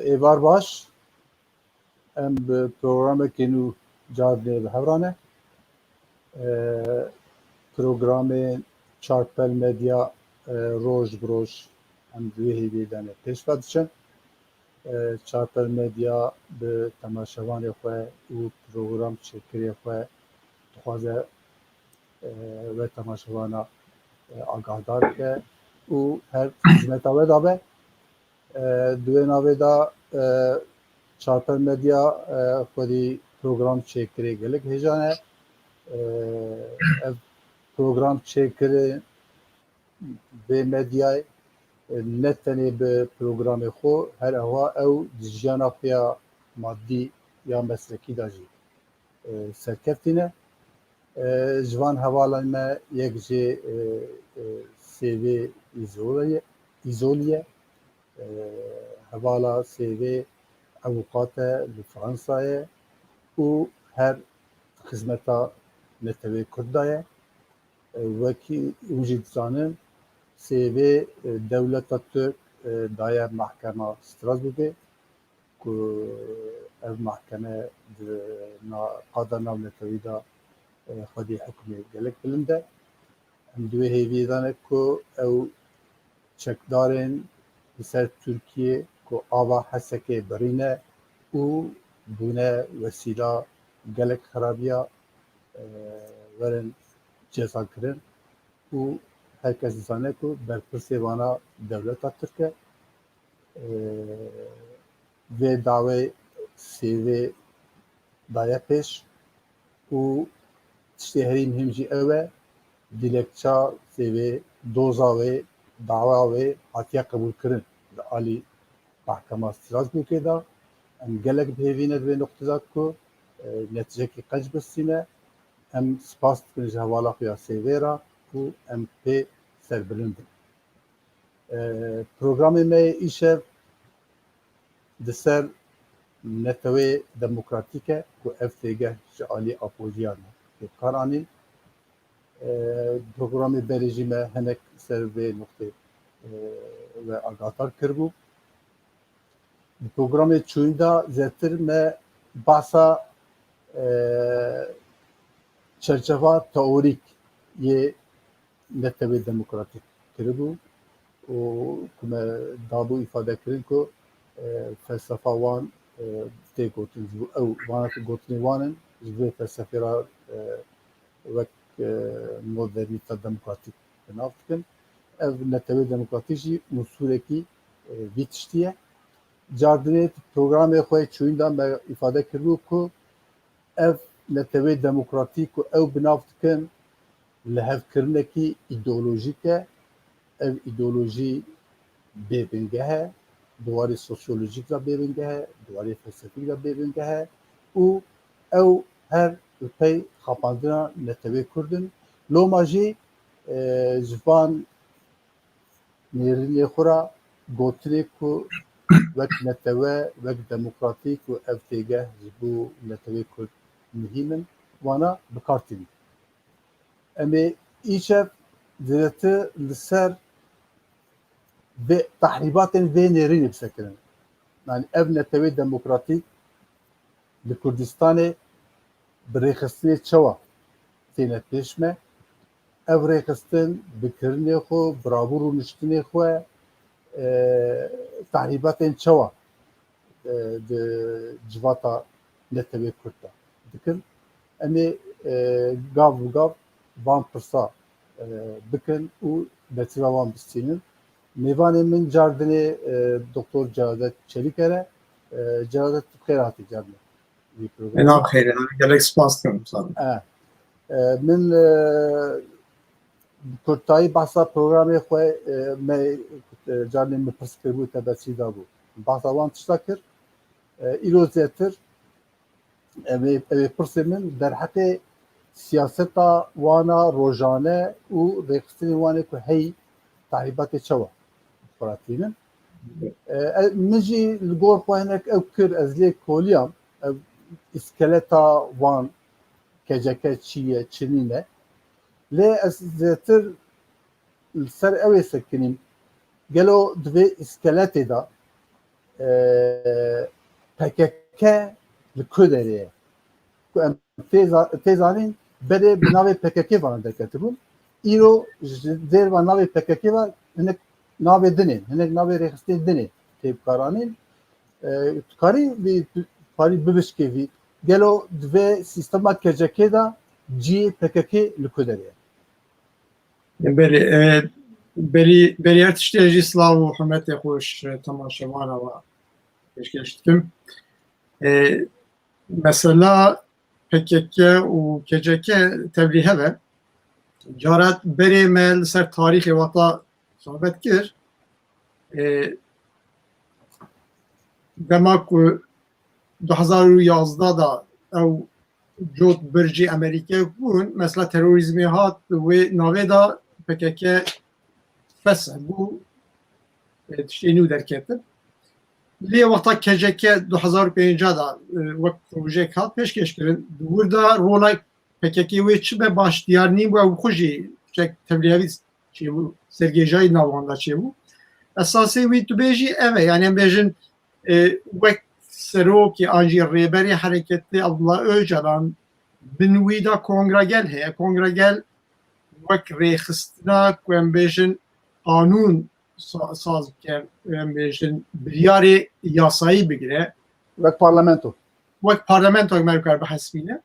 Êvar baş, em bi programekê nû carnê bi hevrane. Programên Çarpel Medya roj bi roj em di wê hêviyê de pêşve diçin. Çarpel Medya bi temaşevanê xwe û program çêkirê xwe dixwaze ve temaşevana agahdar bike û her xizmeta we dabe. Di wê navê da Çarpel Medya xwedî program çêkirê gelek hêjan e. Ev program çêkirê vê medyayê ne tenê bi programê xwe her ewa ew di jiyana xwe ya maddî ya meslekî de jî serkeftîne. Ji van hevalan me yek jê CV îzolî ye. Hevala CV ewqat e li Fransayê û her xizmeta netewê Kurd da ye. Wekî hûn jî dizanin CV Dewleta Türk daye Mahkema Strasbourgê ku ev mahkeme di qada navnetewî da xwedî hukmê gelek bilind e. Em di wê hêviyê de ne ku ew çekdarên li ser Tirkiye ku ava hesekê birîne û bûne wesîla gelek xerabiya werin cezakirin û herkes dizane ku berpirsê vana dewleta Tirk e. Vê dawê CV daye pêş û tiştê herî muhîm jî ew e dilekça CV doza wê dawa wê hatiye qebûlkirin li alî Mahkema Strasbourgê da. Em gelek bihêvîne di vê noqteda ku netîcekî qeç bistîne. Em spas dikin ji hevala xwe ya CV ra û em pê serbilind bin. Programê me yê îşev di ser netewê demokratîk e ku ev têgeh ji alî apojiyan tê kar anîn. Programê berê jî me hinek ser vê noqtê ve agahdar kiribû. Di programê çûyîn da zêtir me behsa çerçeva teorîk yê netewê demokratîk kiribû û ku me dabû îfade kirin ku felsefa wan tê gotin ji bo ew wanekî gotinê wan in ji vê felsefê ra wek modernîta demokratîk binav dikin. Ev netewê demokratîk jî unsurekî vî tiştî ye. Cardinê programê xwe çûyîn da me îfade kiribû ku ev netewê demokratîk û ew binav dikin li hevkirinekî îdeolojîk e. Ev îdeolojî bêbingeh e, di warê sosyolojîk de bêbingeh e, di warê felsefîk de bêbingeh e û ew her li pey xapandina netewê Kurd in. Loma jî ji van nêrînê xwe ra gotinê ku wek netewe, wek demokratîk û ev têgeh ji bo netewê Kurd muhîm in, wana bikartînin. Em ê îşev zêdetir li ser vê tehrîbatên vê nêrînê bisekirin. Yani ev netewê demokratîk li Kurdistanê bi rêxistinê çawa têne pêş me. Ev rêxistin bikirinê xwe, biravû rûniştinê xwe tehrîbatên çawa di civata netewê Kurd da dikin. Em ê gav û gav van pirsa bikin û betîva wan bistînin. Mêvanê min cardinê Doktor Celadet Çelîker e. Celadet bi xêr hatî cardinê vî programê. Enan xêr, gelek spas dikim sana. Min kurtayî behsa programê xwe me cardinê min pirs kiribû te besî dabû. Behsa wan tişta kir. Îro zêtir ev ê pirsê min derheqê siyaseta wana rojane û rêxistinê wanê ku hey tehrîbatê çawa xweratînin. Min jî li gor xwe hinek ew kir ez lê koliyam. Ev îskeleta wan keceke çi ye, çi nîne. Lê ez zêtir li ser ew ê sekinîm. Gelo di vê îskeletê da PKK li ku derê ku em têzanîn berê bi navê PKK van derketibûn îro ji dêr van navê PKK ve hinek navê dinê hinek navê rêxistê dinê têbkaranîn karî vî parî bibişkevî gelo divê sîstema kecekê da ciyê PKK li ku derê بری ارتشتیجی سلاو و حرمت خوش تماشاوانه و peşkeştim. Mesela PKK و KCK tebliğe ve carat beri mel ser tarihi vata sohbet kir demek 2011 da ev jot birci Amerika bun mesela terörizmi hat ve nave da PKK fesih bu tişteni derketib. Li vaqta KCK 2005 da vakt proje kat peşkeş kirin. Burada rola PKK ve çibe baş diyar nî bu xoji çek tebliği çi bu sergejay navanda çi bu. Esası wî tu bêjî ev yani em bêjin wek serokê anjî rêberî hareketli Abdullah Öcalan bin wî da kongregel heye. Kongregel wek rêxistina ku em bêjin kanûn saz bike em bêjin biryarê yasayî bigire wek parlamento wek parlamentoyê me bikar bihesbîne.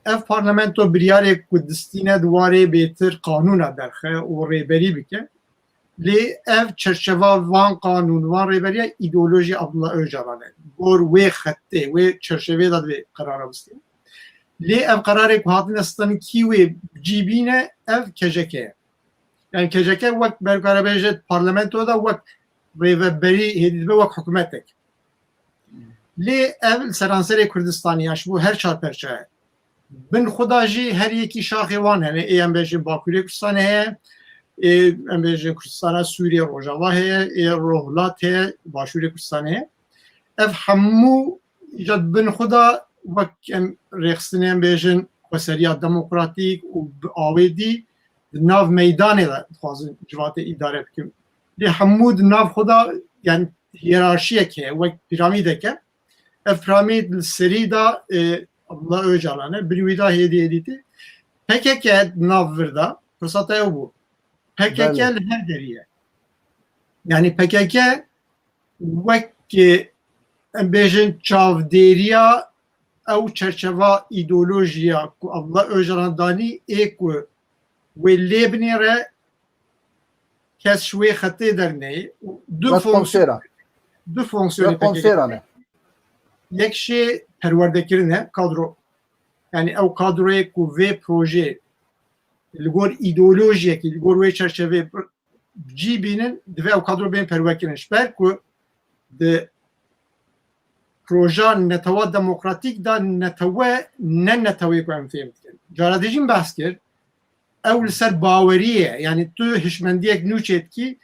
Ev parlamento biryarê ku distîne diwarê bêtir kanûna derxe û rêberî bike. Lê ev çerçeva van kanûn van rêberiya îdeolojî Abdullah Öcalan e. Gor wê xettê wê çerçevê da divê qerara bistîne. Lê ev qerarê ku hatine sistanî kî wê cîbîne ev KCK ye. Yani KCK wek berkare bêje parlamentoda wek rêveberî hêdî dibe wek hikûmetek. Lê ev seranserê Kurdistanî ya ji bo her çar perçe bin xuda jî her yekî şaxê wan hene ê em bêjin Bakurê Kurdistanê heye em bêjin Kurdistana Sûriye Rojava heye ê Rohlat heye Başûrê Kurdistanê heye ev hemû îcad bin xuda wek em rêxistinê em bêjin xweseriya demokratîk û bi awêdî di nav meydanê de dixwazin civatê îdare bikin. Lê hemû di nav xuda yani hiyerarşiyek heye wek piramîdek e ev piramîd li serî da Abdullah Öcalan e bir wî da hêdî hêdîtî PKK di nav vir da firsata ew bû. PKK li her derî yani PKK wek em bêjin çavdêriya ew çerçeva îdeolojiya ku Abdullah Öcalan danî ê ku wê lê binêre kes ji wê xetê derneyê du fonksiyonê PKK yek şê perwerdekirin e kadro yani ew kadroyê ku vê projê li gor îdeolojiyekî li gor wê çerçevê cîbînin divê ew kadro bên perwekirin ji ber ku di proja netewa demokratîk da netewe ne netewê ku em fêm dikin. Cara dijî behs kir ew li ser bawerî ye yani tu hişmendiyek nû çêtkî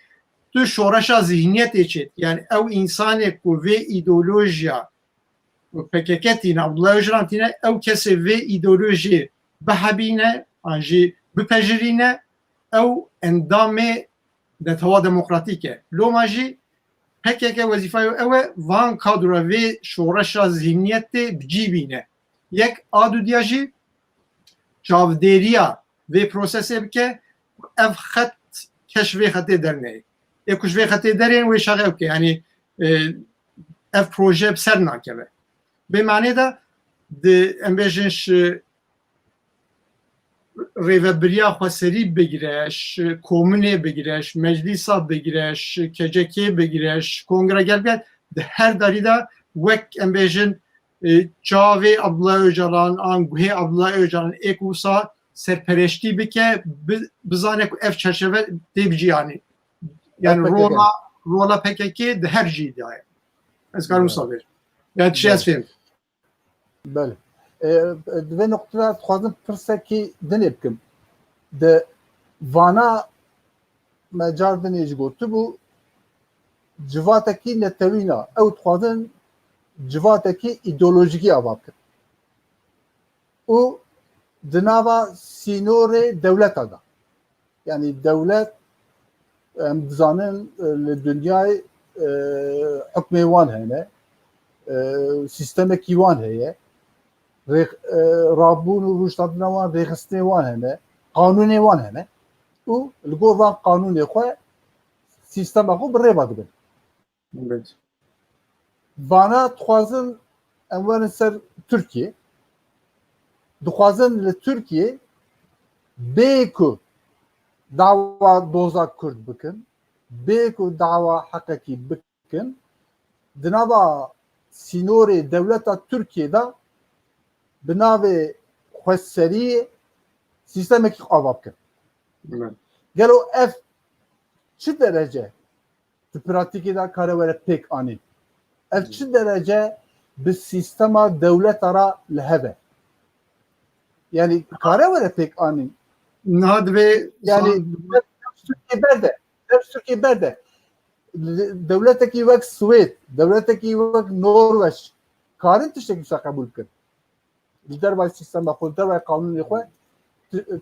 tu şoreşa zihniyetê çêtkî yani ew însanê ku vê îdeolojiya PKK tîne Abdullah Öcalan tîne ew kesê vê îdeolojiyê bihebîne an jî bipejirîne ew endamê netewa demokratîk e. Loma jî PKK wezîfeya ew e van kadro vê şoreşa zihniyetê bicîbîne. Yek a dudiya jî çavdêriya vê prosesê bike ev xet keş vê xetê derneyê. Ê ku ji vê xetê derên wê şaxê bike yani ev proje bi ser nakeve. Bê manê de di em bêjin ji rêveberiya xweserî bigire, ji komûnê bigire, ji meclîsa bigire, ji KCK bigire, ji kongregel bigire di her derî de wek em bêjin çavê Abdullah Öcalan an guhê Abdullah Öcalan ê ku wisa serpereştî bike bizane ku ev çerçeve tê bicî yani rola PKK di her jî daye. Ez karim wisa bêjim. Yani tişê ez fêm. Belê. Divê noktada dixwazim pirsekî dinê bikim. Di vana me car dinê jî gotibû civatekî netewîna ew dixwazin civatekî îdeolojikî ava bikin. û di nava sînorê dewleta da yani dewlet em dizanin li dunyayê حکمی وان هنه سیستمکی وان هەیە ڕابوون و ڕوشتاندنە وان ڕێخستنێ وان هەنە قانونێ وان هەنە و li gor van qanûnê xwe sîstema xwe bi rêva dibin. Vana dixwazin em werin ser Tirkiye dixwazin li Tirkiye bê ku dawa doza Kurd bikin bê ku dawa heqekî bikin di nava sînorê dewleta Tirkiyeyê de bi navê xweseriyê sîstemekî ava bikin. Gelo ev çi derece di pratikê de kare were pêk anîn. Ev çi derece bi sîstema dewleta ra li hebe. Yani kare were pêk anîn. Yani Türkiye berde. Devletekî wek Swêd, devletekî wek Norweç karin tiştekî wisa qebûl bikin. Li dervayê sîstema xwe, li dervayê qanûnê xwe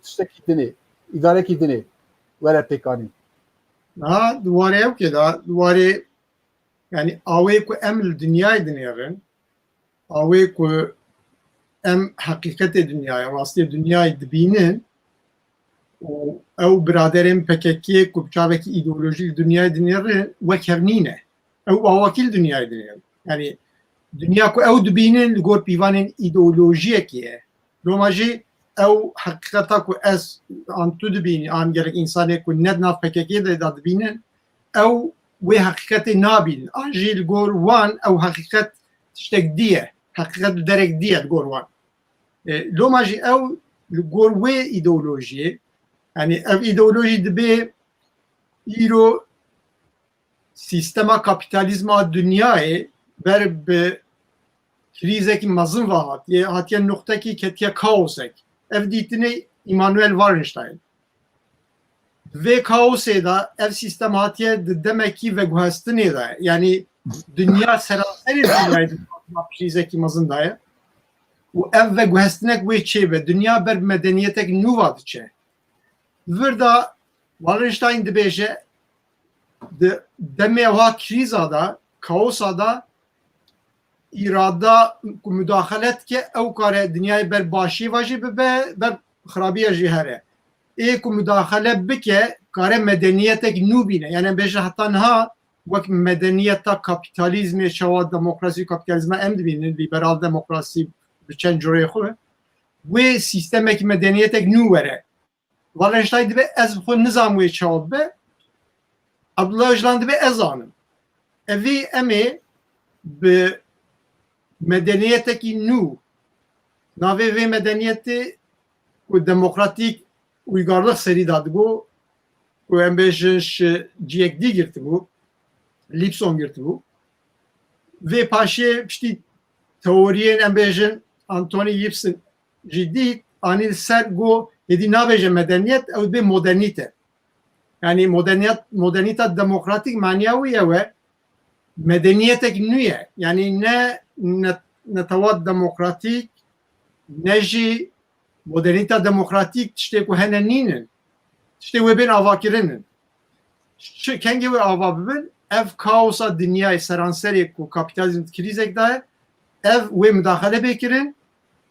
tiştekî dinê, îdarekî dinê were pêk anîn. Duwarê ew ke da duwarê yani awê ku em li dünyayê dinêrin, awê ku em heqîqetê dünyaya, rastiyê dünyayê dibînin û ew biraderên PKK'yê ku bi çavekî îdeolojîk dünyayê dinêrin wek hevnîne. Ew awakî li dünyayê dinêrin. Yani dünya ku ew dibînin li gor pîvanên îdeolojiyekî ye. Roma jî ew heqîqeta ku ez an tu dibînî an gerek însanê ku ne nav PKK'yê de da dibînin ew wê heqîqetê nabînin. An jî li gor wan ew heqîqet tiştek diye. Heqîqet li derek diye li gor wan. Loma jî ew li gor wê îdeolojiyê yani ev ideoloji dibe îro sîstema kapitalizma dünyayê ber bi krîzekî mezin ve hatiye noxtekî ketiye kaosek. Ev dîtinê Immanuel Wallerstein. Vê kaosê da ev sîstem hatiye di demekî veguhestinê de yani dünya seranserê dünyayê krîzekî mezin daye û ev veguhestinek wê çêbe dünya ber medeniyetek nû va diçe. Virda Wallerstein dibêje di demê wa krîza da kaosa da îrada ku müdaxelet ke ew kare dünyayê ber başî ve jî bibe ber xirabiya jî here. Ê ku müdaxele bike kare medeniyetek nû bîne. Yani bêje heta niha wek medeniyeta kapitalizmê çawa demokrasî kapitalizma em dibînin liberal demokrasî bi çend corê xwe wê sîstemekî medeniyetek nû were. Wallerstein dibe ez xwe nizam wê çawa be Abdullah Öcalan dibe ez anim. Evî em ê bi medeniyetekî nû navê vê medeniyetê ku demokratîk uygarlık serî dadibû ku em bêjin ji ciyek dî girtibû Lipson girtibû vê paşê piştî teoriyên em bêjin Anthony Gibson jî dît anî ser got yedî nabêje medeniyet ew bê modernîte. Yani modernîta demokratîk maniya wî ye we medeniyetek nû ye. Yani ne tewa demokratîk ne jî modernîta demokratîk tiştê ku hene nînin. Tiştê wê bên avakirinin. Kengê wê ava bibin ev kaosa dünyayê seranserê ku kapitalizm krîzek daye ev wê müdaxele bêkirin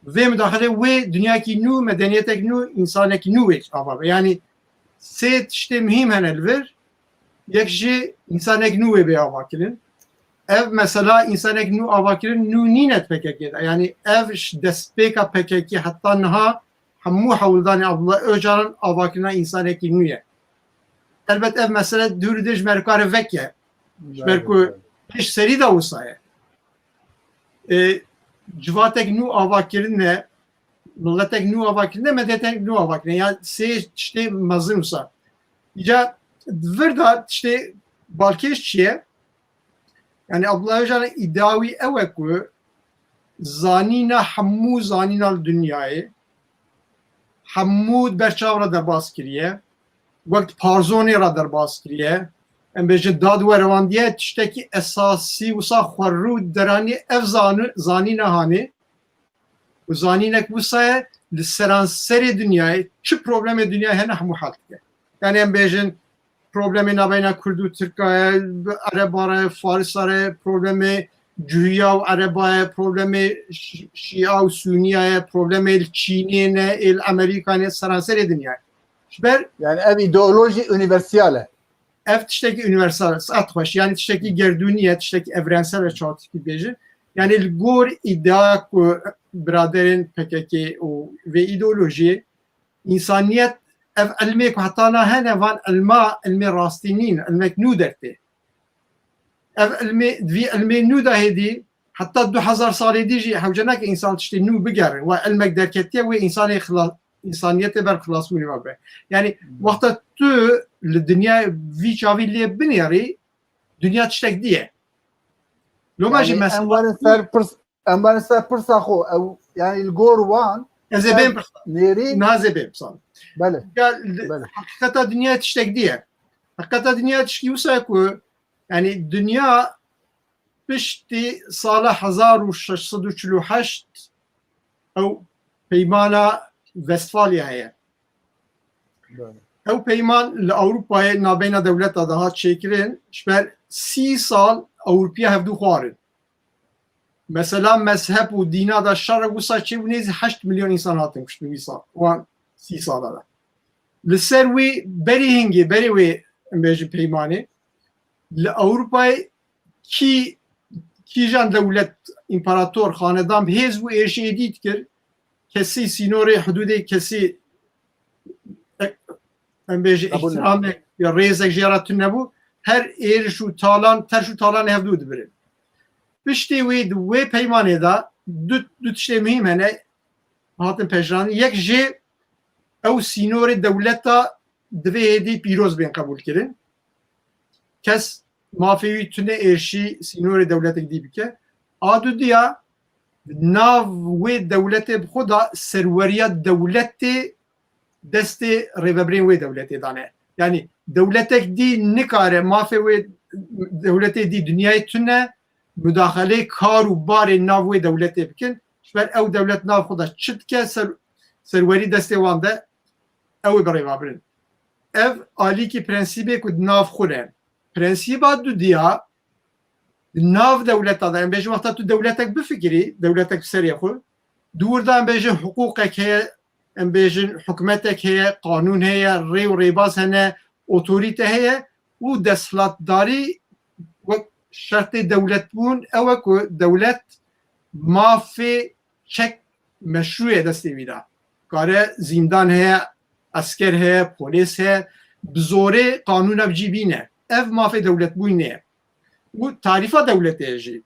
vê müdaxele wê dünyakî nû medeniyetek nû însanekî nû wê ava be. Yani sê tiştê mühim hene li vir yek jî însanek nû wê bê avakirin. Ev mesela insanek nû avakirin nû nînet PKK'de. Yani ev destpêka PKK heta niha hemû hewldanê Abdullah Öcalan avakirina însanekî nû ye. Elbet ev mesele dûrî ji merkarê vek ye. Ji ber ku pêş serî da wisa ye. Civatek nû avakirin ne milletek nû avakirin ne medetek nû avakirin. Yani sê tiştê mezin wisa. İca vir da tiştê balkêş çi ye? Yani Abdullah Öcalan iddiawî ew e ku zanîna hemû zanîna li dünyayê hemû berçav re derbas kiriye wek parzonê re derbas kiriye em bêjin dadwerevandiye tiştekî esasî wisa xwerrû deranî ev zanîna hanê û zanînek wisa ye li seranserê dünyayê çi problemê dünyayê hene hemû hel dike. Yani em bêjin problemi nabeyna Kurd û Tirkiye, Erebare, Farisare, problemi Cühiya û Erebaye, problemi Şia û Suniye, problemi Çin'e, el Amerika'ya seranserê dünya. Ber Yani ev ideoloji universale. ev tişteki universal saat hoş yani tişteki gerduniye tişteki evrensel ve çağatiki beji yani gor iddia ku biraderin PKK ve ideoloji insaniyet ev ilmi ku hatta na hene van ilmi rastinin ilmek nuderti ev ilmi nuda hedi hatta 2000 sal dici havcanak insan tişti nu bigerin ve ilmek derketiye ve insaniyete ber kılas mı var yani vakta tu dünya vi çavilliye bineri dünya tiştek diye lomaji Yani mesela envarın ser pırsa xo yani il gor wan ezebem neri nazebem san bele hakikata dünya tiştek diye hakikata dünya tişki usa ku yani dünya pişti sala 1648 ev peymana Vestfalya heye ev peyman li Avrupa'ya nabeyna devleta daha çekirin şber 30 sal Avrupa'ya hevdu xwarin mesela mezhep û dîna da şerek wisa çêbûnê 8 milyon insan hatin kuştin wî sal wan 30 sala da li ser wê berî hingê berî wê em bêjin peymanê li Avrupa'ya kîjan dewlet împarator xanedan bi hêz û êrişê dî dikir kesî sînorê hudûdê kesî em bêjî ihtiramê ya rêzek jê ra tune nebû her êriş û talan terş û talanê hevdû dibirin piştî wê di wê peymanê da du tiştê mühîm hene hatin pejranî yek jê ew sînorê dewleta divê hêdî pîroz bên qebûl kirin kes mafê wî tune êrişî sînorê dewletek dî bike a du diya nav wê dewletê bi xwe da serweriya dewletê destê rêveberên wê dewletê dane yani dewletek dî nikare mafê wê dewletê dî dünyayê tune müdaxelê kar û barê nav wê dewletê bikin ji ber ew dewlet nav xwe da çi dike serwerî destê wan de ew ê birêvabirin ev alîkî prensîbê ku di nav xwe re prensîba du diya nav dewleta da em bêjin wexta tu dewletek bifikirî dewletek serê xwe dûr da em bêjin hiqûqek heye em bêjin hikûmetek heye qanûn heye rê û rêbaz hene otorîte heye û desthilatdarî wek şertê dewlet bûn ew e ku dewlet mafê çek meşrûyê destê wî da kare zîndan heye esker heye polîs heye bi zorê qanûna bicîbîne ev mafê dewletbûyînê bu tarifa devletê jî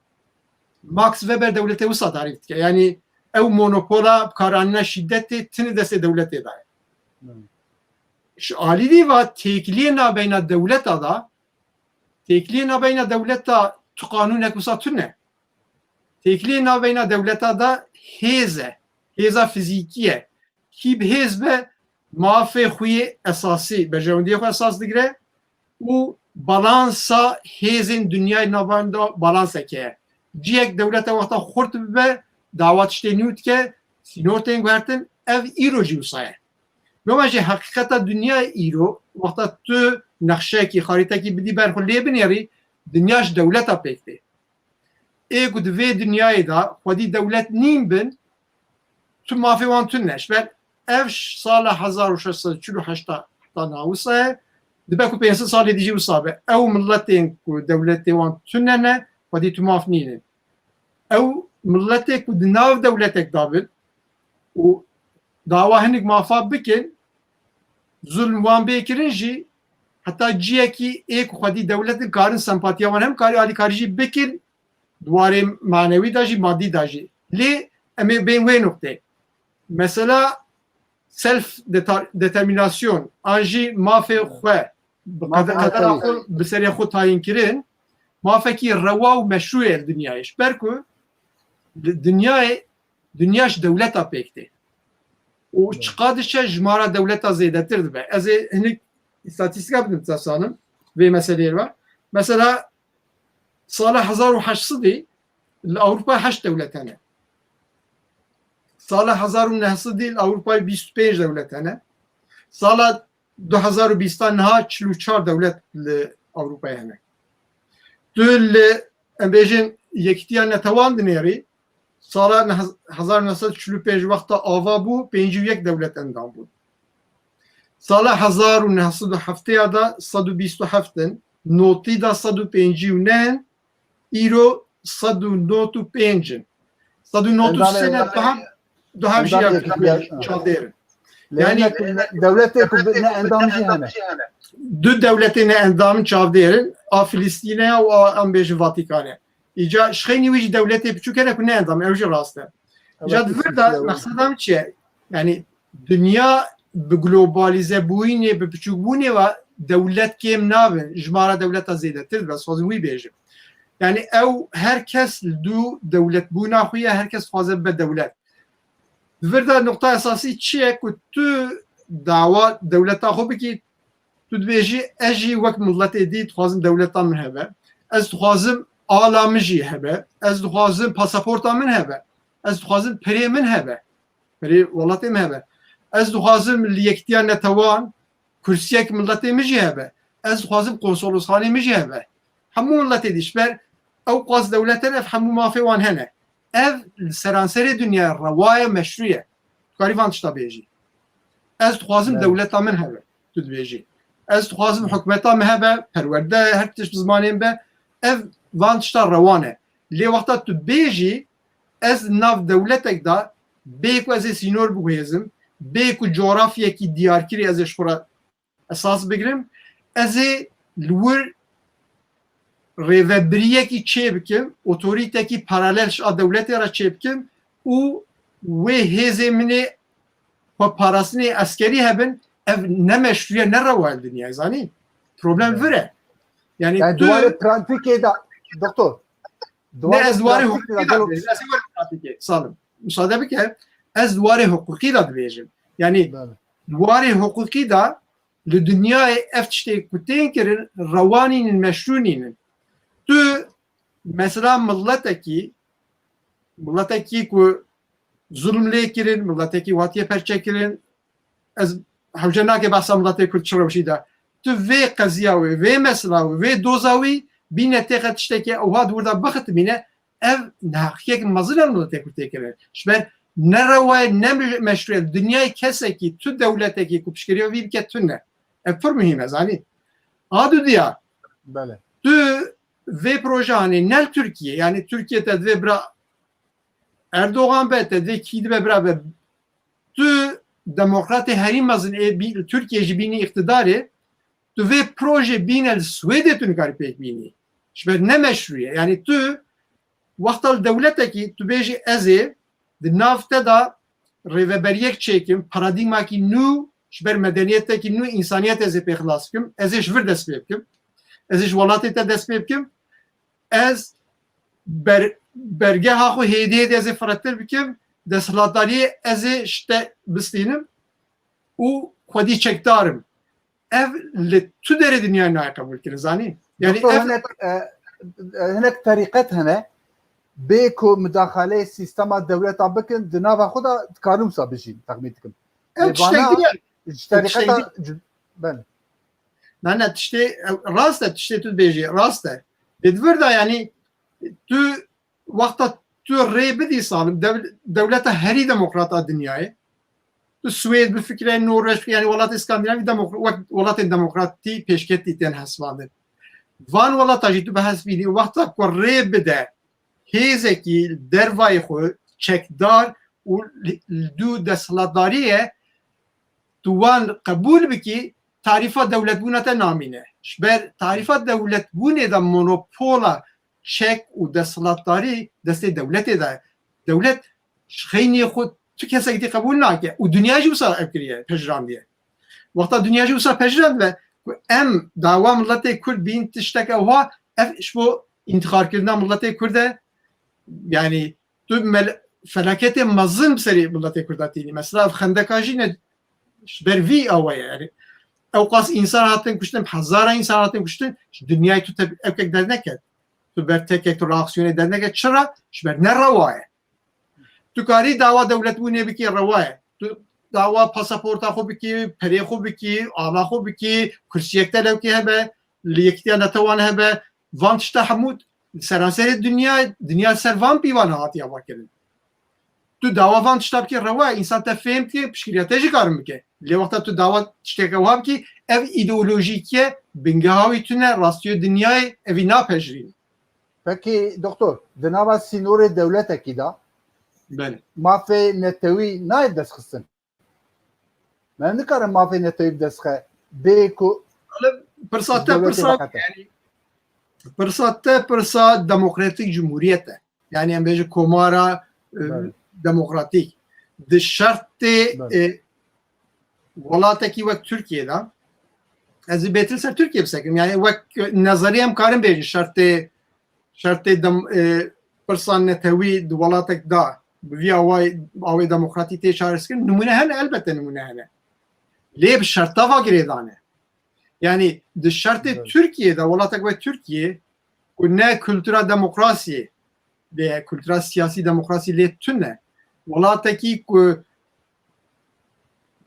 Max Weber devletê wisa tarif dike yani ew monopola karanîna şiddetê tinê destê dewletê daye ji alî dîva têkiliyê nabeyna dewleta da têkiliyê nabeyna dewleta tu qanûnek wisa tune têkiliyê nabeyna dewleta da hêz e hêza fizîkî ye kî bi hêz be mafê xwe esasî berjewendiyê xwe esas digire û balansa hêzên dünyayê navanda balanseke ye ciyek dewleta wexta xurt bibe dawa tiştê nû dike sînor tên guhertin ev îro jî wisa ye bema jî heqîqeta dünyayê îro wexta tu nexşekî xarîtekî bidî ber xwe lê binêrî dünya ji dewleta pêk tê ê ku di vê dünyayê da xwedî dewlet nîm bin tu mafê wan tune ji ber ev sala 1648 ta nawisa ye dibe ku 500 salê dijî wisa be ew milletên ku dewletê wan tune ne xwedî tu maf nînin ew milletê ku di nav dewletek dabin û dawa hinek mafa bikin zulm wan bêkirin jî heta ciyekî ê ku xwedî dewletin karin sempatiya wan hem karî alîkarî jî bikin dwarê manewî da jî maddî da jî lê em ê bên wê noktê mesela self determinasyon an jî mafê xwe qedera xwe bi serê xwe tayin kirin mafekî rewa û meşrû ye li dünyayê ji ber ku dünya ji dewleta pêk tê û çiqa diçe ji mara dewleta zêdetir dibe ez ê hinek îstatîstika bidim tesanim vê meseleyê var mesela sala 1800 li Awropa 8 dewlet hene sala 1900 li Awropayê 25 dewlet hene sala 2020 نها 44 دولت لأوروبا هناك دول امبیجن یکتیان نتوان دنیاری سال 1945 وقتا آوا بو 51 دولت اندام بود سال 1970 دا 127 نوتی دا 159 ایرو 195 193 دو هم جیاب چادر yani devlete ne endamcı hene دو devletine endamın çavderin a Filistin'e o ambej Vatikan'e. İca şkhayni veci devlete küçükene ku ne endam evci rastı. İca dvirda maksadam çi yani dünya bi globalize buyne bi küçük bune ve devlet kem navin jmara devlet azidetir ve sözün wi bejim. Yani ev herkes du devlet buna xuya herkes fazla be devlet. Dvirda nokta esası çi ku tu dava devleta xo ki تو دبیجی اجی وقت ملت دیت خوازم دولتان من هبه از خوازم آلامجی هبه از خوازم پاسپورتان من هبه از خوازم پری من هبه پری ولات من هبه از خوازم لیکتیان نتوان کرسیک ملت مجی هبه از خوازم کنسولوسخانه مجی هبه همو ملت دیش بر او قاز دولتان اف همو مافی وان هنه اف سرانسر دنیا روای مشروعه کاری وان تشتا بیجی از خوازم دولتان من هبه تو دبیجی از خوازم حکومتا مهبه پرورده هر تش بزمانیم به اف وانشتا روانه لی وقتا تو بیجی از ناو دولتک دا بیکو از سینور بگویزم بیکو جغرافیه کی دیارکری ازش خورا اساس بگیرم از لور ریوبریه کی چه بکم اوتوریته کی پاراللش آ دولتی را چه بکم و هزه منه و پاراسنی اسکری هبن ev ne meşruya ne reval dünya zani problem vere yani duvarı prantike da doktor ne ez duvarı hukuki da salim müsaade bik ez duvarı hukuki da diyeceğim yani duvarı hukuki da le dünyayı eftişte kutin kirin ravaninin meşruninin tu mesela milleteki ku zulümle kirin milleteki vatiye perçe kirin ez حوجنا که بحث ملت کرد چرا بشیده تو وی قضیه و وی مسئله و وی دوزاوی بینه تقت شتکی او ها دورده بخت بینه اف نحقیه که مزیل ملت کرد تکره شبر نروای نمشروع دنیای کسی که تو دولته که کپشکری و وی بکت تو نه اف پر مهمه زانی آدو دیا بله تو وی پروژه هنه نل ترکیه یعنی ترکیه تدوی برا اردوغان به تدوی کیدی برا تو demokrat herim mazın Türkiye jibini iktidarı tu ve proje binel Suedetun karpek bini. Şber ne meşruye yani tu vaktal devleteki tu beji ezi de nafta da reveberiyek çekim paradigma ki nu şber medeniyetteki nu insaniyet ezi peklaskim ezi şvir despepkim ezi şvalatı te despepkim ez berge haku hediye ezi fıratır bikim دستهلاتداری از شته بستینم و خودی چکدارم ev تو در دنیا نه قبول کنه زانی یعنی هناك طریقت هنه بیکو مداخله سیستم دولت بکن دنا و خدا کارم سابجین تقمید کن طریقت بله نه تشته راسته تشته تو بیجی راسته بدور دا یعنی تو وقت تو ری بدی سالم دولت هری دموکرات dünyayı تو سوئد به فکر نروژ یعنی ولات اسکاندیناوی ولات دموکراتی پیشکتی تن حسابه وان ولات اجی تو به حسابی وقت کو ری بده هیزه کی دروای خو چکدار و دو دستهلاتداریه تو وان قبول بکی تعریفات دولت بونه نامینه شبر تعریفات دولت بونه دا مونوپولا çek و دستهلاتداری دست دولته ده دولت خیلی خود تو کسی که قبول نکه و دنیا جو سر افکریه پجران دیه وقتا دنیا جو سر پجران و ام دعوا ملت کرد بین تشتکه و اف شو انتخاب کردن ملت کرد yani تو فلاکت مظلم سری ملت کرداتینی مثلا خندکاجی نه بر وی اوایه yani اوقاس انسان هاتن کشتن هزار انسان هاتن کشتن دنیای تو افکر در نکرد تو بر tek tek reaksiyon ederine çara şber ne ravaya tu kari dava devlet bu ne biki ravaya tu داوا پاسپورتا خو بکی پری خو بکی آلا خو بکی کرسیکتا لوکی هبه لیکتیا نتوان هبه وانتشتا حمود سرانسر دنیا سر وان پیوان هاتیا واکرن تو داوا وانتشتا بکی روا انسان تا فهم که پشکریاته جی کارم بکی لی وقتا تو داوا تشتکه وها بکی ev ideolojikye bingehavi tune rastyo dünyayı evi napejrin. Peki doktor, dinava sinore devleteki da Bele. mafê netewî nayê destxistin. Me nikarim mafê netewî destxe bê ku Pırsa demokratik cumhuriyete. Yani em bêje komara demokratik. Di şertê welatekî wek Türkiye'de ez ê bêtir ser Türkiye bisekim. Yani wek nezerî em karin bêjin şertê pirsan netewî di welatek da bi vî awê demokratî tê çaresikirin numune hene elbette numune hene. Lê bi şerta va girêdane. Yani di şertê Türkiye'de welatek ve Türkiye ku ne kültüra demokrasiyê ve kültüra siyasî demokrasî lê tune welatekî ku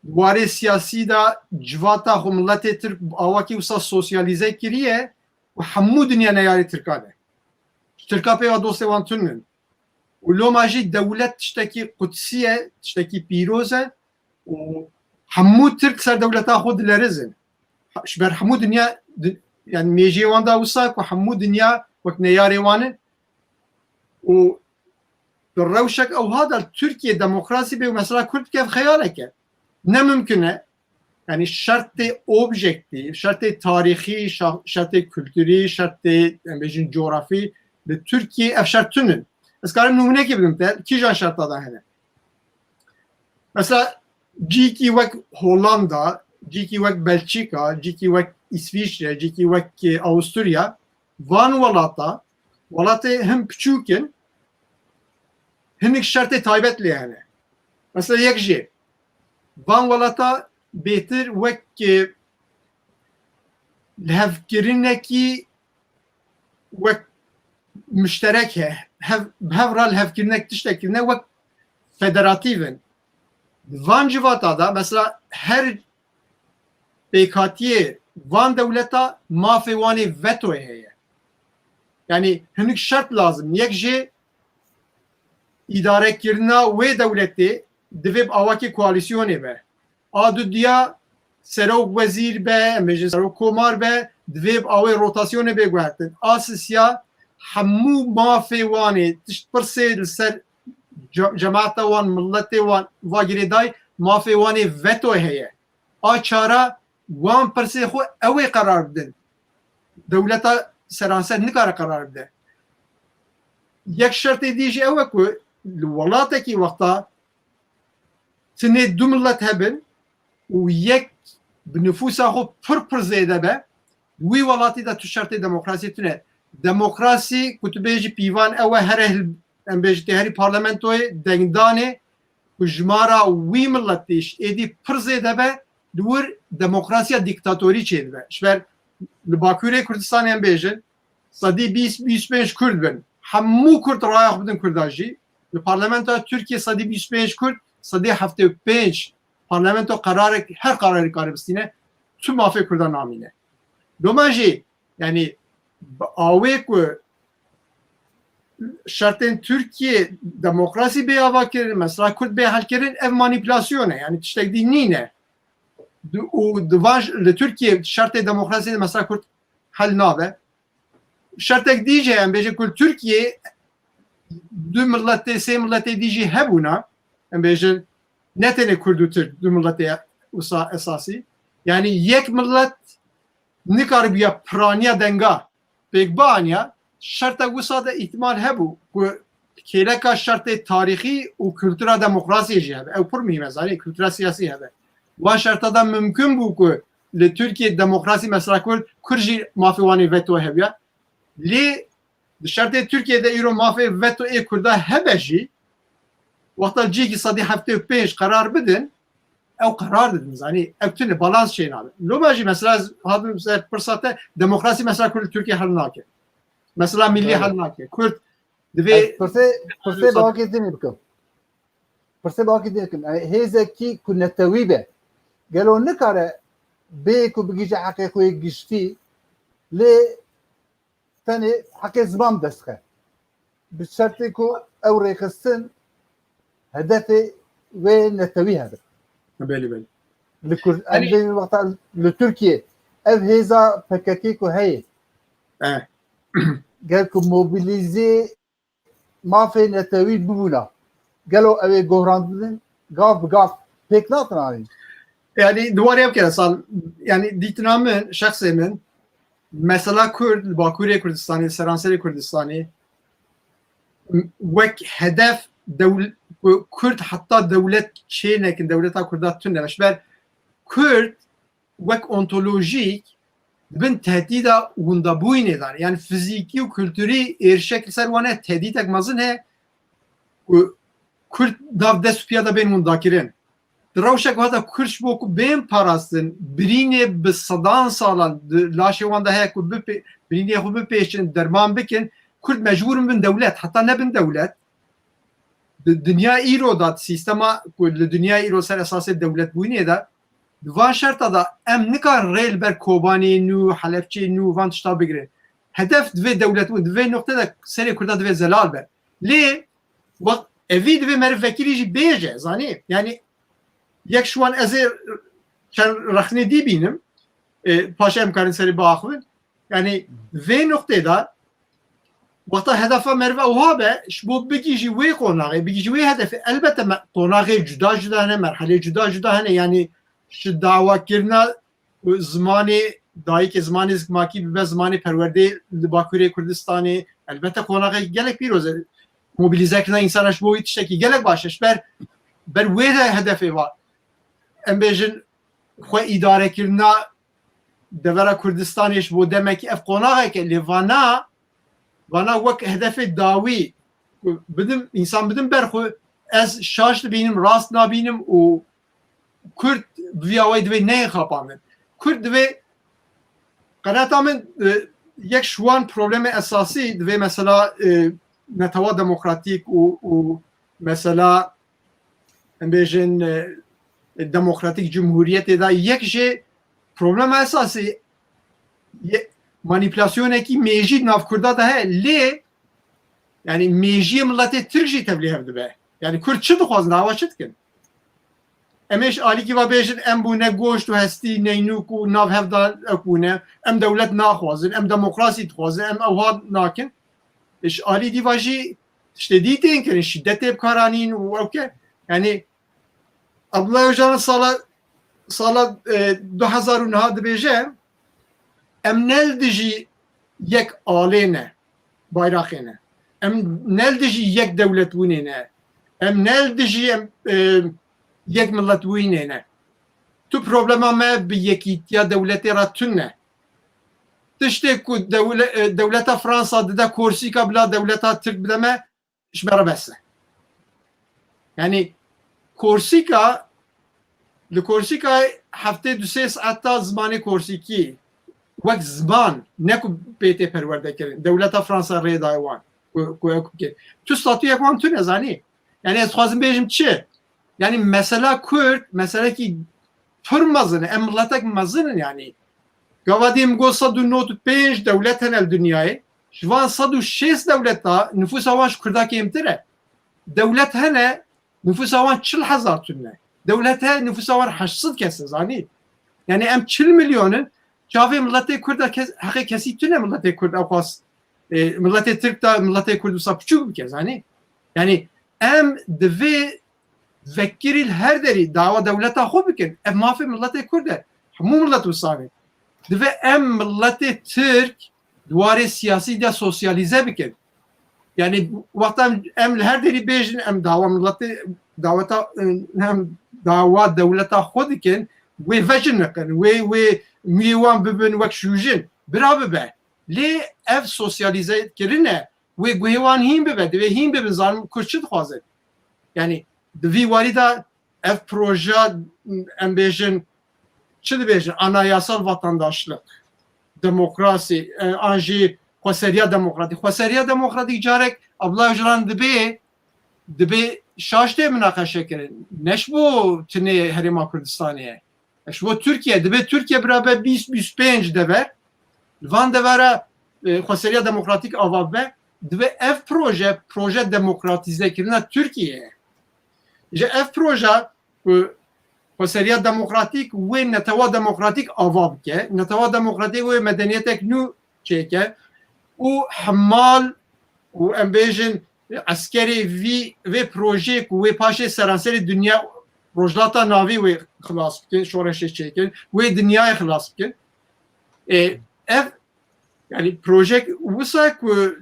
warê siyasî da civata xwe milletê Tirk awakî wisa sosyalîze kiriye û hemû dinya neyarê Tirkan e. Tirka pêva dostê wan tunin. û loma jî dewlet tiştekî qudsî ye, tiştekî pîroz e û hemû Tirk ser dewleta xwe dilerizin. Ji ber hemû dinya yani mêjiyê wan da wisa ku hemû dinya wek neyarê wan in û bi rewşek ewha da Türkiye demokrasî bê û mesela Kurd bike ev xeyalek e. Ne mümkün e? Yani şertê objektif, şertê tarîxî, şertê kültürî, şertê em bêjin coğrafî li Türkiye ev şert tune. Ez karim numunekê bidim te kîjan şerta da hene. Mesela cîkî wek Hollanda, cîkî wek Belçika, cîkî wek İsviçre, cîkî wek Avusturya van welatê him piçûk in hinek şertê taybet lê hene. Mesela yek jê van welata bêtir wek lihevkirinekî wek müşterek he hevra lihevkirinek tiştekî ne wek federatîv in. Van civata da mesela her pêkhatiyê van dewleta mafê wanê vetoyê heye. Yani hinek şert lazım. Yek jê îdarekirina wê dewletê divê bi awakê koalîsyonê be. A du diya serok wezîr be, em bêjin serok komar be, divê bi awê rotasyonê bê guhertin. A sisiya hemû mafê wanê tişt pirsê li ser cemaata wan, milletê wan va girêdayî mafê wanê vetoyê heye. A çara wan pirsê xwe ew ê qerar bidin. Dewleta seranser nikare qerar bide. Yek şertê dî jî ew e ku li welatekî wexta tinê du millet hebin û yek bi nüfusa xwe pir zêde be wî welatî de tu şertê demokrasî tune. Demokrasî ku tu bêjî pîvan ew e here em bêjî tê herî parlamentoyê dengdanê ku ji mara wî milletê ji êdî pir zêde be li wir demokrasiya dîktatorî çê dibe. Ji ber li Bakûrê Kurdistanê em bêjin sedî 25 Kurd bin. Hemû Kurd raya bidin Kurda jî. Li parlamentoya Tirkiye sedî 25 Kurd, sedî 75 parlamento her kararı karibistine tüm mafê Kurdan namîne. Doma jî yani awê ku şertên Türkiye demokrasî bê ava kirin, mesela Kurd bê helkirin ev manipülasyon e. Yani tiştek dî nîne. û divan li Türkiye şertê demokrasî de mesela Kurd hel nabe. Şertek dî jî em bêje ku Türkiye du milletê sê milletê dî jî hebûna em bêjin ne tenê Kurd û Türk du milletê wisa esasî. Yani yek millet nikaribiya piraniya denga pêkbaniya şertek wisa de ihtimal hebû ku kêleka şertê tarîxî û kültüra demokrasiyê jî hebe. Ew pir mîhîm e zanî kültüra siyasî hebe. Wan şerta da mümkün bû ku li Türkiye demokrasî mesela Kurd jî mafê wanê veto hebiya. Lê di şertê Türkiye'de îro mafê vetoyê Kurda hebe jî wexta cîkî sedî 75 karar bidin ew karar didin zanî ew tune balans çê nabe. Loma jî mesela hadim ser pirsate demokrasî mesela Kurd Türkiye hel nake. Mesela millî hel nake. Kurd divê pirsê bawakê dinê bikim. پرسه باقی دیکن هیزکی کو نتوی به گلو نکاره به کو بگیجه حقی خوی گشتی لی تنی حقی زمان دستخه بشرطی کو او ریخستن هدف و نتوی هدف بله بله لترکیه ev hêza PKK ku heye gel ku mobilize mafê netewî bibûna gelo ew ê gohrandin gav bi gav pêk natin anîn. Yani duvarı yap kere sal yani ditinamın şahsemin mesela Kürt Bakurê Kurdistanê Seranserê Kurdistanê wek hedef Kürt hatta devlet çênekin devleta Kurda tune meşber Kürt wek ontolojik bin tehdida wendabûyînê dar yani fizîkî û kültürî êrişek li ser wan e tehdîtek mezin he Kürt dav dest û piya da bên wendakirin di rewşek hata Kürt ji bo ku bên parastin birînê bi sedan salan laşê wan de heye ku birînê xwe bipêşin derman bikin Kürt mecbûrin bin dewlet heta nebin dewlet dünya îro da sîstema ku li dünya îro ser esasê dewletbûyînê de van şerta da em nikar rêl ber Kobanê nû Helepçê nû van tişta bigirin hedef divê dewlet bûn divê noqte de serê Kurda divê zelal be lê evî divê meriv vekîlî jî bêje zanî yani yek şu an ez ê rexnê dî bînim paşa em karin serê biaxivin yani vê noqtê da wexta hedefa meriv ew be ji bo bigîjî wê qonaxê bigîjî wê hedefê elbette qonaxê cuda cuda hene merhelê cuda cuda hene yani ji dawakirina zimanê dayîkê zimanê zikmakî bibe zimanê perwerdê li Bakurê Kurdistanê elbette qonaxê gelek pîroz e mobilîzekirina însanan ji bo wî tiştekî gelek baş e ji ber wê de hedefê var em bêjin xwe îdarekirina devera Kurdistanê ji bo demekî ev qonaxeke lê vana wek hedefê dawî bidim însan bidim ber xwe ez şaş dibînim rast nabînim û Kürt vîya wê divê neyê Kürt divê qeneta min yek ji wan problemê esasî divê mesela netewa demokratîk û mesela em bêjin demokratik cumhuriyetê de yek jê problema esasî manipülasyonekî mêjî nav Kurda da heye lê yani mêjiyê milletê Tirk jî tevlî hev dibe yani Kürt çi dixwazin ava çi dikin em ê ji alîkî ve bêjin em bûne goşt û hestî neynûk û nav hevda bûne em dewlet naxwazin em demokrasî dixwazin em ewha nakin ji alî dîva jî tiştê dî tên kirin şiddetê bikaranîn û ewke yani Abdullah Öcalan sala 2009 dibêje em nel dijî yek alê ne bayraxê ne em nel dijî yek dewletbûnê ne em nel dijî em yek milletbûyînê ne tu problema me bi yekîtiya dewletê ra tune ne tiştê ku dewleta Fransa dide Korsîka bila dewleta Tirk bide me ji me re bes e yani Korsîka li Korsîkayê heftê du sê saeta zimanê Korsîkî wek ziman ne ku pêtê perwerdekirin dewleta Fransa rê daye wan ku ew bike tu statûyek wan tune zanî yani ez dixwazim bêjim çi yani mesela Kürt meselekî pir mezin e em milletek mezinin yani gavadî got 195 dewlet hene li dünyayê ji van 106 dewleta nüfusa wan ji Kurda kêmtir e dewlet hene nüfusa wan 40,000 tune devlet he nüfusa wan 800 kes zanî yani em 40 milyonin çavê milletê Kurd heqê kesî tune milletê Kurd ew xwast milletê Tirk da milletê Kurd wisa piçûk bike zanî yani em divê vekirî her derî dawa dewleta xwe bikin ev mafê milletê Kurd e hemû millet wisanê divê em milletê Tirk duwarê siyasî de sosyalîze bikin yani wexta em li her derî bêjin em dawa milletê daweta hem dawa dewleta xwe dikin wê vecin nekin wê miyê wan bibin wek şûjin bira bibe lê ev sosyalîze kirine wê guhê wan hîn bibe divê hîn bibin zanim Kürt çi dixwazin yani di vî warî da ev proje em bêjin çi dibêjin anayasal vatandaşlık demokrasî an jî xweseriya demokratîk carek Abdullah Öcalan dibê şaştı münakaşa kirin. Neş bu tine Herêma Kurdistanê. Eş bu Türkiye. Dibe Türkiye beraber 20-25 dever. Van devera Xweseriya Demokratîk ava be. Dibe ev proje demokratize kirina Türkiye. Ji ev proje Xweseriya Demokratîk wê netewa demokratîk ava bike. Netewa demokratîk wê medeniyetek nû çêke û hemal û em bêjin askerê vê projeyek û wê paşê seranserê dünya rojlata navî wê xilas bikin, şoreşê çêkin, wê dinyayê xilas bikin. Ev yani projek wisa ku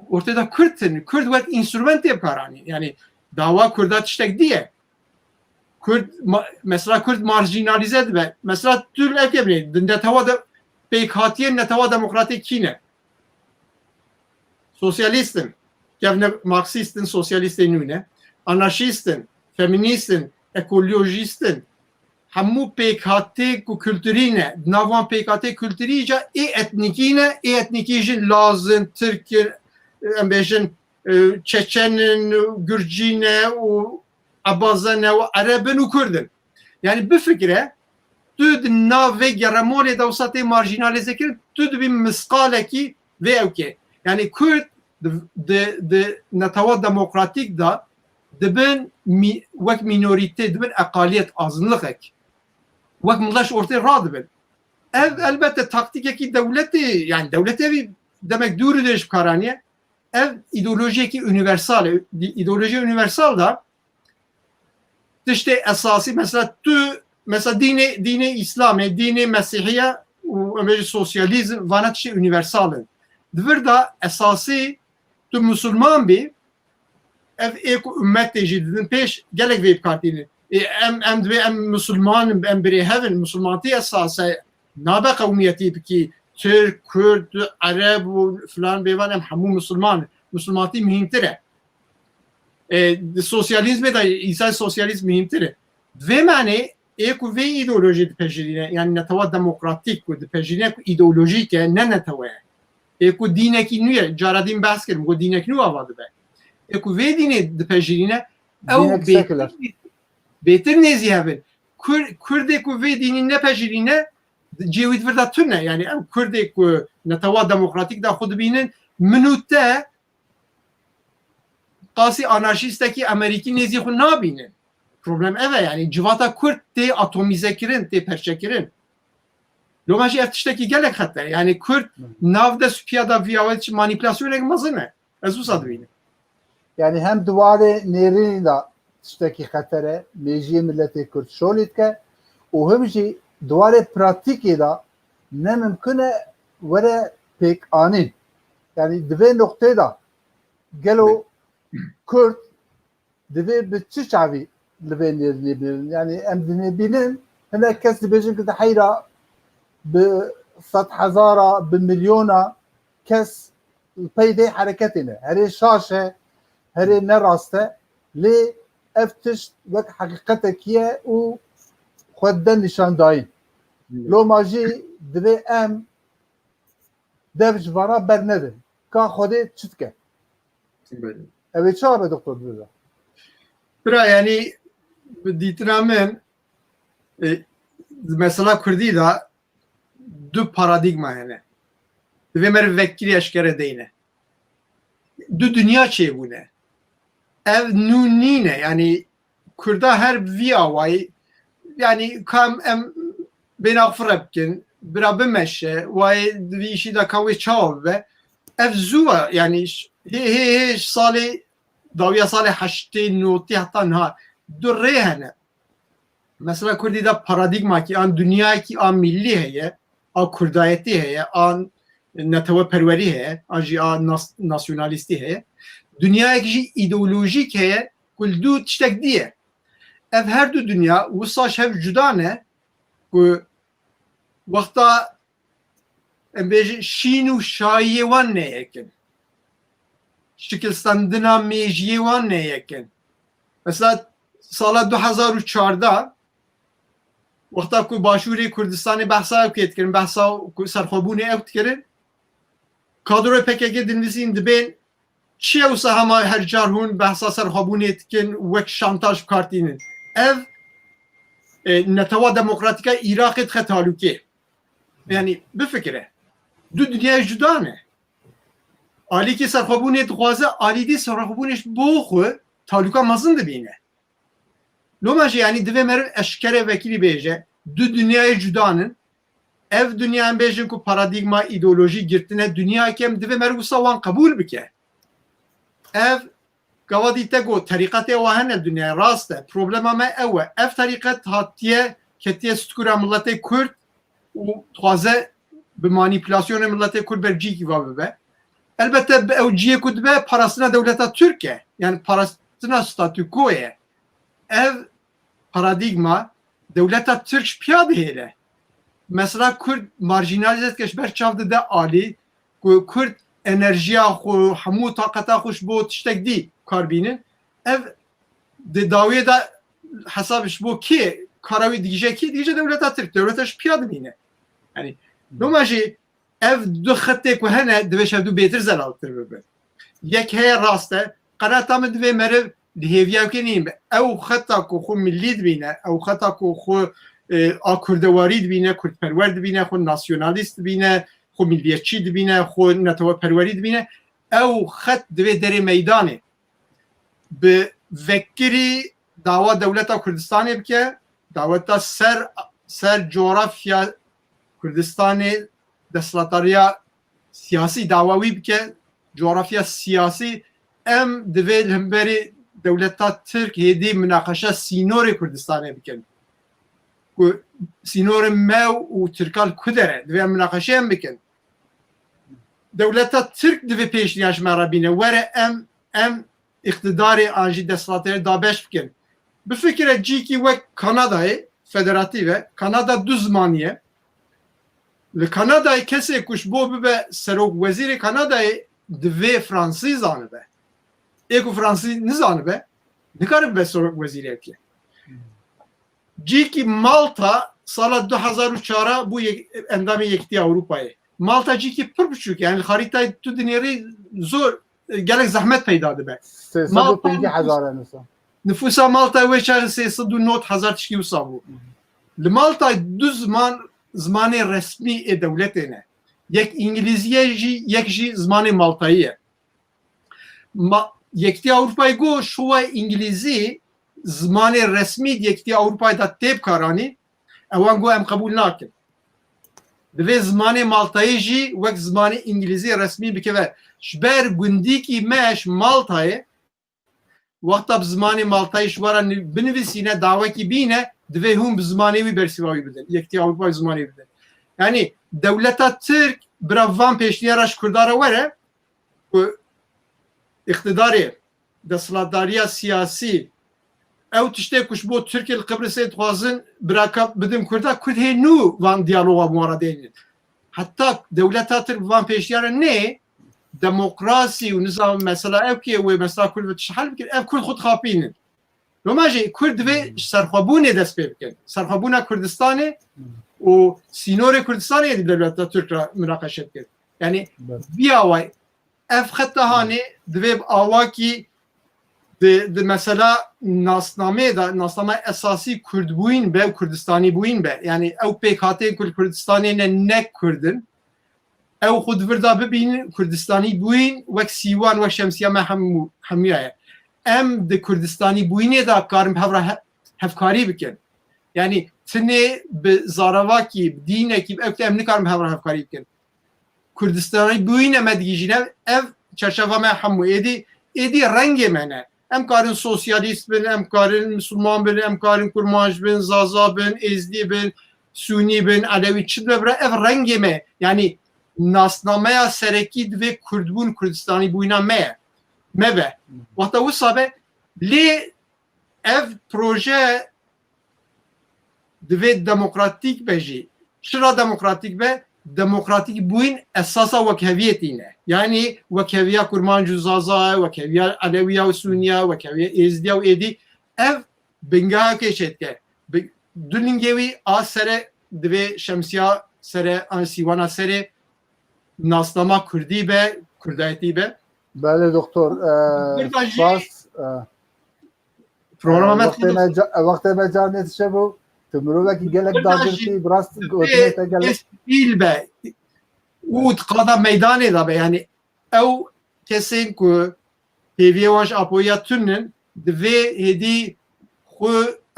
ortaya Kürt'in, Kürt wek instrumentê karanî. Yani dava Kürt'a tiştek diye. Mesela Kürt marjinalize dibe. Mesela Türk evkebine neteva da pêkhatiye neteva demokratîk kîne. Sosyalistin, gevne Marksistin, sosyalistin nûne, anarşistin, feministin, ekolojistin, hemû pêkhatê ku kültürîne, navan pêkhatê kültürî ca etnikîne, etnikî jin Lazın, Türk'ün, em bêjin Çeçenin, Gürcîne û Abazane û Erebin û Kurdin. Yani bi fikre tu di navê geremorê de wisa marjinalize kirin, tu dibî misqalekî vê ewkê. Yani Kürt di netewa demokratîk da dibin wek minorîte, dibin eqaliyet azınlıkek. Wek millet ortaya radibin. Ev elbette taktikekî devletê, yani devletê demek dûrî deş karaniye. Ev ideolojiyekî universal, ideoloji universal da işte esası mesela dini İslam'e, dini Mesihiyye ve sosyalizm vana tişi universalın. Divir da esası tu Müslüman bi ev ek ümmet tecididin peş gelek veyip kartini. Em Müslüman em biri hevin Müslümanti esası nabe kavmiyeti ki Türk, Kürt, Arap falan beyvan em hamu Müslüman. Müslümanti mühimtire. Sosyalizme de insan sosyalizm mühimtire. Ve mani ek ve ideoloji peşirine yani neteva demokratik ku peşirine ideolojik ne neteva. Eko dineki nüye caradin bahs kerim go dinek nü avadı be. Eko ve dini peşirine ev beter nezi havin. Kurdek ve dinin ne peşirine cevit verda tüne yani ev Kurdek neteva demokratik da xud binin minute qasi anarşisteki Amerikî nezi xu nabînin. Problem eve yani civata Kürt te atomize kirin, te perçe kirin. Lomaji ev tiştekî gelek xeter. Yani Kürt navde supiyada viyavet manipülasyonek mazine. Ez bu sadvînim. Yani hem duvarê nêrînî da tiştekî xetere mejiyê milletê Kürt şolî dike û him jî duwarê pratikê da ne mimkin e were pêk anîn. Yani divê nokteyê da gelo Kürt divê bi çi çavî li vê nêrînê bînin. Yani em dinêbînin hinek kes dibêjin ku di heyra bi sed hezara bi milyona kes peydê hereketê ne. Herê şaş e, herê nerast e lê ev tişt wek heqîqetekî ye û xwe de nîşan dayîn. Loma jî divê em dev ji vana bernedin. Ka Xwedê çi dike? Ev ê çi abe doktor Dilêza? Bira yani dîtina min mesela Kurdî da du paradigma hene. Divê me vekirî eşkere deyne. Du dünya çêbûne. Ev nû nîne yani Kurda her vî awayî yani kam em bênavfire bikin, bira bimeşe, wayê divî îşî da kawê çawa bibe. Ev zû yani hê salê dawiya salê heştê notî heta niha du rê hene. Mesela Kurdî da paradigma ki an dünyayekî an millî heye, an Kurdayetî heye, an neteweperwerî heye, an jî an nasyonalîstî heye. Dünyayekî jî ideolojik heye ku li dû tiştek diye. Ev her du dünya wisa hev cuda ne ku wexta em bêjin şîn û şayiyê wan neyekin. Şikilstandina mêjiyê wan neyekin. Mesela sala 2014 wexta ku Başûrê Kurdistanê behsa ew kêtkirin, behsa serxwebûnê ew dikirin, kadroya PKK dinivîsîn dibên چیه و سهما هر جار هون بحثا سرخابونیت کن وک شانتاج کارتینن ev نتوا دموکراتیکا عراق خطالوکه یعنی بفکره دو دنیای جدا نه آلی که سرخابونیت خوازه آلی دی سرخابونیش بخو تالوکا مزن دبینه لوماجی یعنی دوی مرن اشکره وکیلی بیجه دو دنیای جدانن ev dünyanın bejin ku paradigma ideoloji girtine dünya kem dive mergusa wan kabul bike ev gavadi te go tarikate wa hene dünya raste problema me ev tarikat hatiye ketiye stkura millete Kürt u taze bi manipülasyon millete Kürt berci gibi be elbette ev ciye kudbe parasına devleta Türkiye yani parasına statükoye ev paradigma devleta Türk piyade hele mesela Kürt marjinalize keşber çavdı da ali Kürt enerjiya xo hamu taqata xoş bo tiştek di karbinin ev de dawiye da hesabış bu ki karavi diyece devleta Türk devletaş piyade bine yani domaji ev du xatte ku hene deveş ev du betir zelaltır be yek he raste qanata mı dve merev liheviya kenim ev xatta ku xu milli bine ev xatta ku xu a Kurdevari dibine, Kurdperver dibine, xo nasyonalist dibine, xo milliyetçi dibine, xo netavaperveri dibine ew xet divê derê meydanê bi vekirî dawa dewleta Kurdistanê bike daweta ser coğrafya Kurdistanê desthilatariya siyasî dawa wî bike coğrafya siyasî em divê li hemberî dewleta Tirk hêdî münaqeşa sînorê Kurdistanê bikin سینور مو و ترکال کدره دوی مناقشه هم بکن دولتا ترک دوی پیشنیاش مرابینه وره ام اقتداری آنجی دستلاتری دابش بکن بفکره جی کی و کانادای فدراتیوه کانادا دو زمانیه لکانادای کسی کش بو به سروک وزیر کانادای دوی فرانسی زانه به ایکو فرانسی نزانه به نکاره به سروک وزیره که Ciki Malta sala 2004 bu endamı yekti Avrupa'yı. Malta ciki 1,5 yani haritayı tu dünyayı zor gerek zahmet peydadı be. Malta 50,000 insan. Nüfusa Malta ve çarşı 300,000 tişki usabu. Malta du zamanı resmi devletine. Yek İngilizce yek zamanı Malta'yı. Yekti Avrupa'yı go şova İngilizi زمان رسمی یکتی اروپای دا تیب کارانی اوان گو ام قبول ناکن دوی زمان مالتایی جی وک زمان انگلیزی رسمی بکه و شبر گندی کی مش مالتای وقتا بزمان مالتایی شوارا بنویسینه دعوه کی بینه دوی هم بزمانی وی برسیواوی بدن یکتی اروپای زمانی بدن yani devleta Türk bravan peşniyaraş kurdara vere iktidarı desthilatariya siyasi ew tiştê kuş bo Tirkiye li Qibrisê dixwazin biraka bidin Kurda Kurd hê nû van diyaloga muwaredeyên heta dewleta Tirk van pêşniyara ne demokrasî û nizam mesela ew ki wê mesela Kurd tişhel bikir ev Kurd xwe dixapînin loma jî Kurd divê serxwebûnê dest pê bikin serxwebûna Kurdistanê û sînorê Kurdistanê dî dewleta Tirk ra münaqeşe bikin yani vîya way ev xeta hanê divê bi awakî de mesela nasname esası Kürt buyun be Kurdistani buyun be yani ev PKK Kurdistanê ne Kurdin ev xud virda bibînin Kurdistani buyun wek Sîwan ve Şemsiye me hemûye em de Kurdistanî buyunê da karim hevkarî bikin yani tinê bi zaravakî dînekî ev em nikarim hevkarî bikin Kurdistanî buyun em digîjîne ev çerçeva me hemû êdî rengê me ne em karin sosyalist bin, em karin Müslüman bin, em karin kurmaj bin, Zaza bin, Ezdi bin, Suni bin, Alevi çi be ev rengê me yani nasnameya serekî divê Kurdbûn Kurdistanî bûyina me be wexta wisa be lê ev proje divê demokratîk be jî çira demokratîk be demokratik bûyîn esasa wekheviyetî ne yani wekheviya kurmanc û Zaza wekheviya Alewiya û Suniya wekheviya Êzdiya û êdî ev bingehekê çêdike du lingê wî a sere divê Şemsiya sere an Sîwana serê nasnama Kurdî be Kurdayetî be بله دکتر سپاس وقت ما جانت شبو تمرو کی گلک دادرتی براست گوتنه تا گلک اسپیل به او قادا میدانه دا به یعنی او کسین که پیوی واش اپویا تونن دوی هدی خو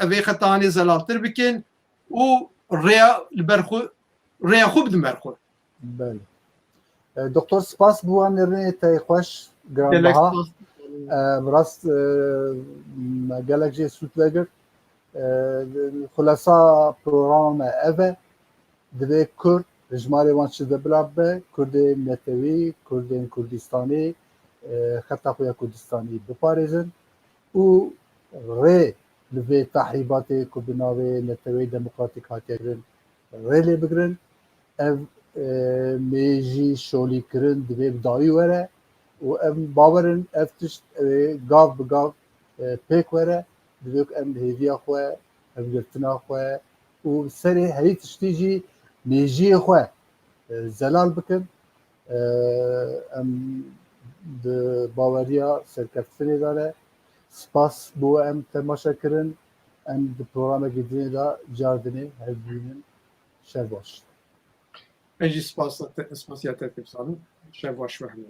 اوی خطانی زلالتر بکن او ریا خوب دم برخو بله دکتر سپاس بوان نرنه تای خوش گرانبها براست گلک جه سوت وگر خلاصا پروگرام اوه دوی کرد رجماری وان چیده بلاب به کرد نتوی کردستانی خطا خویا کردستانی بپارزن و ری لوی تحریبات که بناوی نتوی دموکراتیک هاتیگرن ری لی بگرن ev میجی شولی کرن دوی بدایی وره و ام باورن اف تشت گاو بگاو پیک وره دوی ام هیویا خواه ام گرتنا خواه و سری هری تشتی جی میجی خواه زلال بکن ام د باوریا سرکفتنی داره سپاس بو ام تماشا کرن ام د پروگرام گیدنی دا جاردنی هزبینن شر باش اجی سپاسیت تفسانو شب واش وحمی